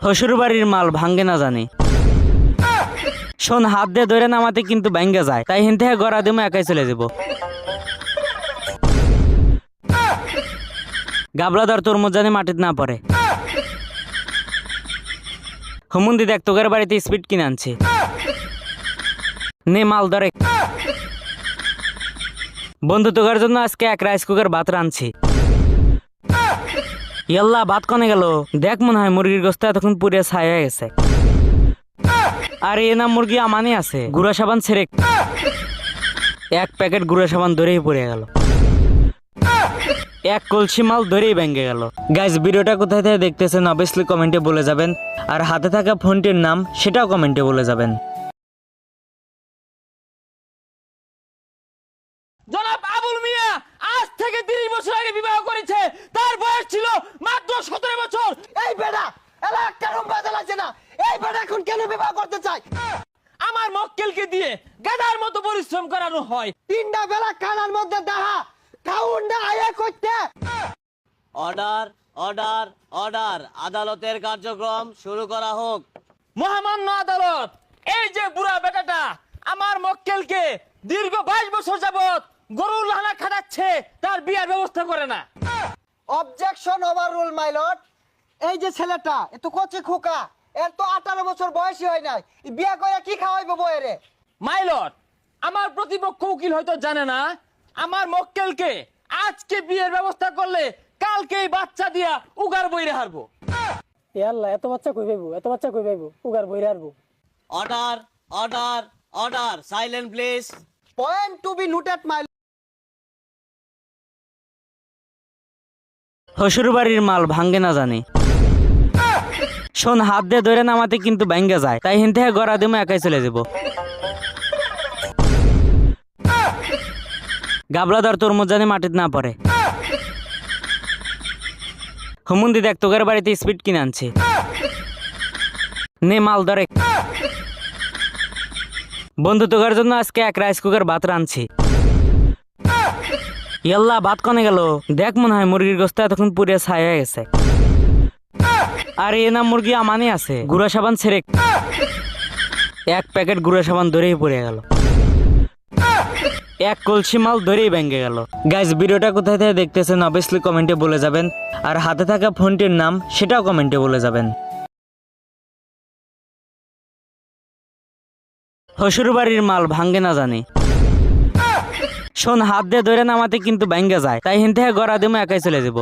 শ্বশুর বাড়ির মাল ভাঙ্গে না জানি। শোন, হাত দিয়ে ধরে নামাতে কিন্তু ভাঙ্গে যায়, তাই হিন থেকে গড়া দিমো, একাই চলে যাব। গাবলাদার তরমুজ জানি মাটিতে না পড়ে। হুমুন্দি দেখ, তোদের বাড়িতে স্পিড কিনে আনছি, নে মাল ধরে। বন্ধু, তোদের জন্য আজকে এক রাইস কুকার ভাত রাঁধছি। ইয়াল্লা, ভাত কনে গেল? দেখ, মনে হয় মুরগির গোস্ত এতক্ষণ পুড়ে ছাই হয়ে গেছে। আরে এ না, মুরগি আমানই আছে। গুঁড়া সাবান ছেড়ে এক প্যাকেট গুঁড়া সাবান ধরেই পড়ে গেল। এক কলসি মাল ধরেই ভেঙে গেল। গাইজ, ভিডিওটা কোথায় থেকে দেখতেছেন অবভিয়াসলি কমেন্টে বলে যাবেন, আর হাতে থাকা ফোনটির নাম সেটাও কমেন্টে বলে যাবেন। জনাব আবুল মিয়া আজ থেকে 30 বছর আগে বিবাহ করেছে। তার বয়স ছিল মাত্র 17 বছর। এই বেটা এলা একটা রুম বাজে লাগছে না। এই বেটা এখন কেন বিবাহ করতে চাই? আমার মক্কেলকে দিয়ে গাধার মতো পরিশ্রম করানো হয়। 3টা বেলা কানার মধ্যে দাহা খাউন না আয়া করতে। অর্ডার অর্ডার অর্ডার, আদালতের কার্যক্রম শুরু করা হোক। মহামান্য আদালত, এই যে বুড়া বেটাটা আমার মক্কেলকে দীর্ঘ 22 বছর যাবত গরুর লানা খাটাচ্ছে, তার বিয়ার ব্যবস্থা করে না। Objection overrule my lord. এই যে ছেলেটা এত কচি খোকা, এর তো 18 বছর বয়সই হয় নাই, বিয়া করে কি খাওয়াইবো বইরে? মাইলট, আমার প্রতিপক্ষ উকিল হয়তো জানে না, আমার মক্কেলকে আজকে বিয়ের ব্যবস্থা করলে কালকেই বাচ্চা দিয়া উগার বইরে হারবো। ইয়াল্লা, এত বাচ্চা কই পাইবো উগার বইরে হারবো। Order order order, silent please. Point to be noted মাই। শ্বশুর বাড়ির মাল ভাঙ্গে না জানি। শোন, হাত দিয়ে ধরে নামাতে কিন্তু ভাঙ্গে যায়, তাই হিন থেকে গড়া দিমো, একাই চলে যাব। গাবলাদার তরমুজ জানি মাটিতে না পড়ে। হুমুন্দি দেখ, তোদের বাড়িতে স্পিড কিনে আনছি, নে মাল ধরে। বন্ধু, তোদের জন্য আজকে এক রাইস কুকার ভাত রাঁধছি। ইয়াল্লা, ভাত কনে গেল? দেখ, মনে হয় মুরগির গোস্ত এতক্ষণ পুড়ে ছাই হয়ে গেছে। আরে এ না, মুরগি আমানই আছে। গুঁড়া সাবান ছেড়ে এক প্যাকেট গুঁড়া সাবান ধরেই পড়ে গেল। এক কলসি মাল ধরেই ভেঙে গেল। গাইজ, ভিডিওটা কোথায় থেকে দেখতেছেন অবভিয়াসলি কমেন্টে বলে যাবেন, আর হাতে থাকা ফোনটির নাম সেটাও কমেন্টে বলে যাবেন। শ্বশুর বাড়ির মাল ভাঙ্গে না জানি। শোন, হাত দিয়ে ধরে নামাতে কিন্তু ভাঙ্গে যায়, তাই হিন থেকে গড়া দিমো, একাই চলে যাব।